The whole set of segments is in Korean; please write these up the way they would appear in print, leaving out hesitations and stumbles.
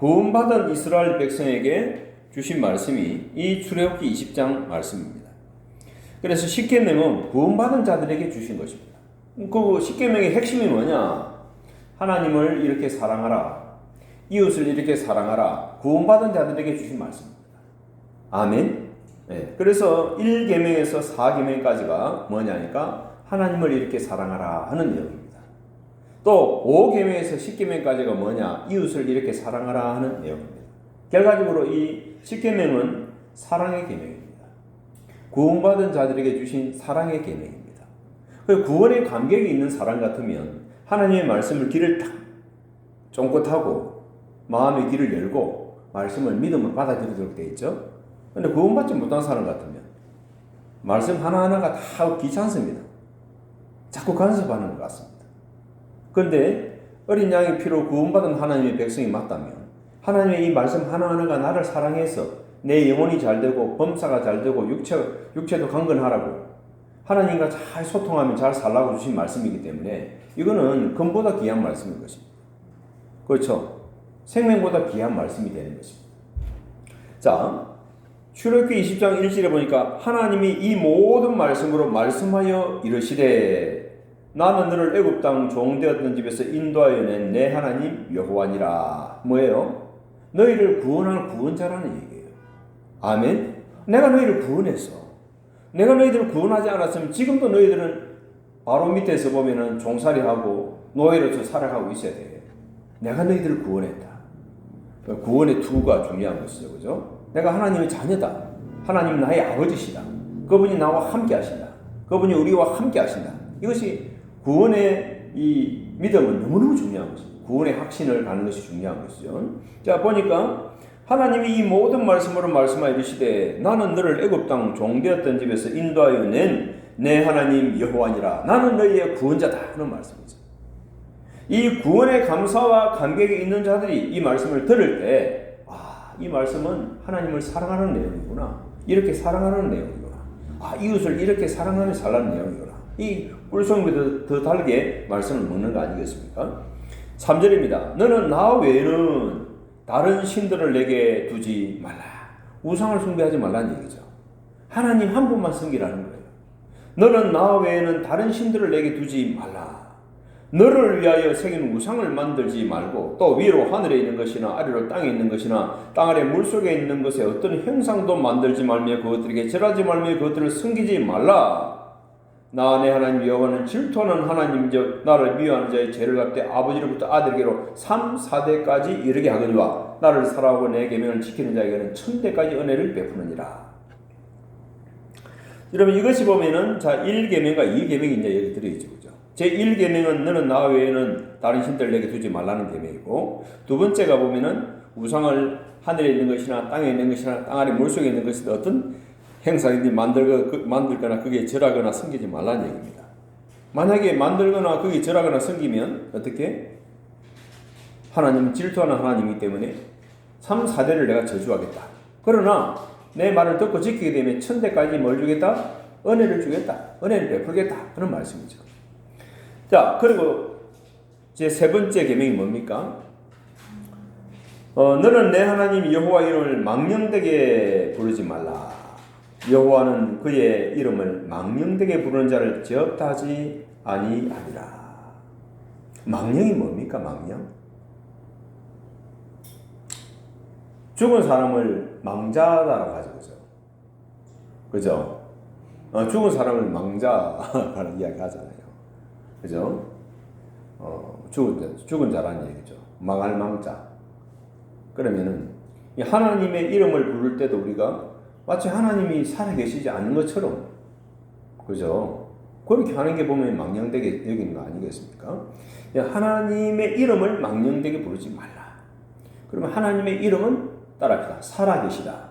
구원받은 이스라엘 백성에게 주신 말씀이 이 출애굽기 20장 말씀입니다. 그래서 십계명은 구원받은 자들에게 주신 것입니다. 그 십계명의 핵심이 뭐냐? 하나님을 이렇게 사랑하라, 이웃을 이렇게 사랑하라, 구원받은 자들에게 주신 말씀입니다. 아멘. 네. 그래서 1계명에서 4계명까지가 뭐냐니까 하나님을 이렇게 사랑하라 하는 내용입니다. 또 5계명에서 10계명까지가 뭐냐? 이웃을 이렇게 사랑하라 하는 내용입니다. 결과적으로 이 10계명은 사랑의 계명입니다. 구원받은 자들에게 주신 사랑의 계명입니다. 구원의 감격이 있는 사람 같으면 하나님의 말씀을 귀를 딱 쫑긋하고 마음의 귀를 열고 말씀을 믿음으로 받아들이도록 되어 있죠. 그런데 구원받지 못한 사람 같으면 말씀 하나하나가 다 귀찮습니다. 자꾸 간섭하는 것 같습니다. 그런데 어린 양의 피로 구원받은 하나님의 백성이 맞다면 하나님의 이 말씀 하나하나가 나를 사랑해서 내 영혼이 잘되고 범사가 잘되고 육체도 강건하라고 하나님과 잘 소통하면 잘 살라고 주신 말씀이기 때문에 이거는 금보다 귀한 말씀인 것입니다. 그렇죠? 생명보다 귀한 말씀이 되는 것입니다. 자, 출애굽기 20장 1절에 보니까 하나님이 이 모든 말씀으로 말씀하여 이르시되 나는 너를 애굽 땅 종되었던 집에서 인도하여 낸 내 하나님 여호와니라. 뭐예요? 너희를 구원할 구원자라는 얘기예요. 아멘. 내가 너희를 구원했어. 내가 너희들을 구원하지 않았으면 지금도 너희들은 바로 밑에서 보면은 종살이하고 노예로서 살아가고 있어야 돼. 내가 너희들을 구원했다. 구원의 투가 중요한 것이죠. 그죠? 내가 하나님의 자녀다. 하나님 나의 아버지시다. 그분이 나와 함께 하신다. 그분이 우리와 함께 하신다. 이것이 구원의 이 믿음은 너무너무 중요한 것입니다. 구원의 확신을 가는 것이 중요한 것이죠. 자, 보니까 하나님이 이 모든 말씀으로 말씀하여 이르시되 나는 너를 애굽 땅 종되었던 집에서 인도하여 낸 내 하나님 여호와니라. 나는 너희의 구원자다 하는 말씀이죠. 이 구원의 감사와 감격이 있는 자들이 이 말씀을 들을 때 이 말씀은 하나님을 사랑하는 내용이구나. 이렇게 사랑하는 내용이구나. 이웃을 이렇게 사랑하며 살라는 내용이구나. 이 꿀송이보다 더 다르게 말씀을 먹는 거 아니겠습니까? 3절입니다. 너는 나 외에는 다른 신들을 내게 두지 말라. 우상을 숭배하지 말라는 얘기죠. 하나님 한 분만 섬기라는 거예요. 너는 나 외에는 다른 신들을 내게 두지 말라. 너를 위하여 새긴 우상을 만들지 말고 또 위로 하늘에 있는 것이나 아래로 땅에 있는 것이나 땅 아래 물속에 있는 것에 어떤 형상도 만들지 말며 그것들에게 절하지 말며 그것들을 섬기지 말라. 나 내 하나님 여호와는 질투하는 하나님이여 나를 미워하는 자의 죄를 갚되 아버지로부터 아들에게로 3, 4대까지 이르게 하거니와 나를 사랑하고 내 계명을 지키는 자에게는 1000대까지 은혜를 베푸느니라. 여러분 이것이 보면은 자 1계명과 2계명이 이제 여기 들어있죠. 그죠? 제1계명은 너는 나 외에는 다른 신들 내게 두지 말라는 계명이고 두 번째가 보면은 우상을 하늘에 있는 것이나 땅에 있는 것이나 땅 아래 물속에 있는 것이 어떤 행사인지 만들거나 그게 절하거나 섬기지 말라는 얘기입니다. 만약에 만들거나 그게 절하거나 섬기면 어떻게? 하나님은 질투하는 하나님이기 때문에 3, 4대를 내가 저주하겠다. 그러나 내 말을 듣고 지키게 되면 1000대까지 뭘 주겠다? 은혜를 주겠다. 은혜를 베풀겠다. 그런 말씀이죠. 자, 그리고 제 세 번째 계명이 뭡니까? 너는 내 하나님 여호와 이름을 망령되게 부르지 말라. 여호와는 그의 이름을 망령되게 부르는 자를 제업하지 아니하리라. 망령이 뭡니까? 망령? 죽은 사람을 망자라고 하죠. 그죠? 죽은 사람을 망자라는 이야기 하잖아요. 그죠? 죽은 자라는 얘기죠. 망할 망자. 그러면은 하나님의 이름을 부를 때도 우리가 마치 하나님이 살아계시지 않는 것처럼, 그죠? 그렇게 하는 게 보면 망령되게 여기는 거 아니겠습니까? 하나님의 이름을 망령되게 부르지 말라. 그러면 하나님의 이름은 따라합시다. 살아계시다.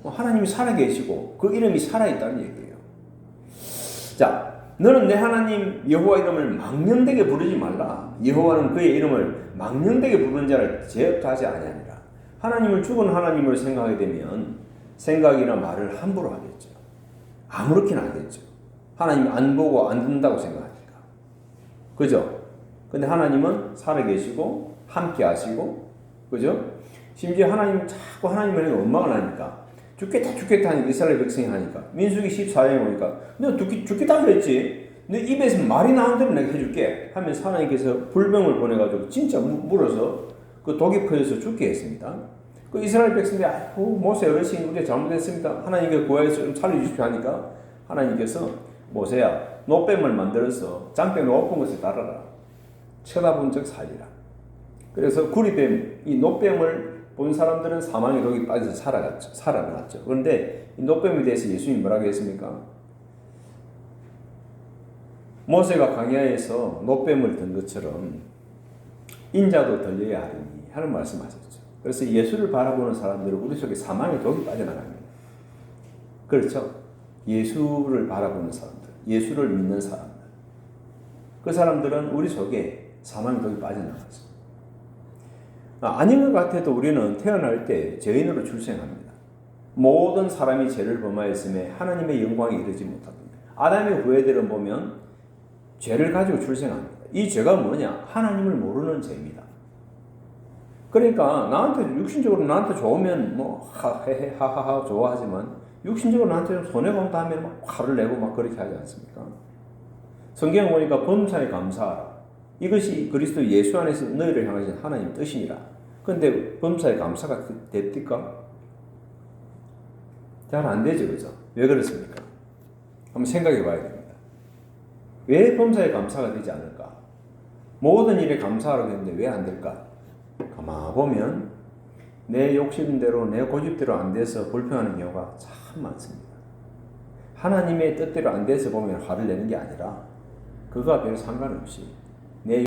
하나님이 살아계시고 그 이름이 살아있다는 얘기예요. 자, 너는 내 하나님 여호와 이름을 망령되게 부르지 말라. 여호와는 그의 이름을 망령되게 부르는 자를 제업하지 아니하니라. 하나님을 죽은 하나님으로 생각하게 되면 생각이나 말을 함부로 하겠죠. 아무렇게나 하겠죠. 하나님 안 보고 안 듣는다고 생각하니까. 그죠? 근데 하나님은 살아계시고 함께 하시고, 그죠? 심지어 하나님 자꾸 하나님을 원망을 하니까 죽겠다 하니까 이스라엘 백성이 하니까 민수기 14장에 보니까 너 죽겠다 그랬지. 너 입에서 말이 나온 대로 내가 해줄게 하면서 하나님께서 불병을 보내가지고 진짜 물어서 그 독이 퍼져서 죽게 했습니다. 그 이스라엘 백성들이 모세 어르신 우리가 잘못했습니다. 하나님께 구하여서 좀 살려주십시오 하니까 하나님께서 모세야 노뱀을 만들어서 장대 높은 곳에 달아라. 쳐다본 적 살리라. 그래서 구리뱀 이 노뱀을 본 사람들은 사망의 독이 빠져서 살아났죠. 그런데 이 노뱀에 대해서 예수님이 뭐라고 했습니까? 모세가 광야에서 노뱀을 든 것처럼 인자도 들려야 하리니 하는 말씀하셨죠. 그래서 예수를 바라보는 사람들은 우리 속에 사망의 독이 빠져나갑니다. 그렇죠? 예수를 바라보는 사람들, 예수를 믿는 사람들, 그 사람들은 우리 속에 사망의 독이 빠져나가죠. 아닌 것 같아도 우리는 태어날 때 죄인으로 출생합니다. 모든 사람이 죄를 범하였음에 하나님의 영광에 이르지 못합니다. 아담의 후예들은 보면 죄를 가지고 출생합니다. 이 죄가 뭐냐? 하나님을 모르는 죄입니다. 그러니까 나한테 육신적으로 나한테 좋으면 뭐 하하하 좋아하지만 육신적으로 나한테 좀 손해본다 하면 막 화를 내고 막 그렇게 하지 않습니까? 성경 보니까 범사에 감사하라. 이것이 그리스도 예수 안에서 너희를 향하신 하나님 뜻이니라. 그런데 범사에 감사가 됩니까? 잘 안 되죠, 그죠? 왜 그렇습니까? 한번 생각해 봐야 됩니다. 왜 범사에 감사가 되지 않을까? 모든 일에 감사하라고 했는데 왜 안 될까? 가만 보면 내 욕심대로 내 고집대로 안 돼서 불평하는 경우가 참 많습니다. 하나님의 뜻대로 안 돼서 보면 화를 내는 게 아니라 그거와 별 상관없이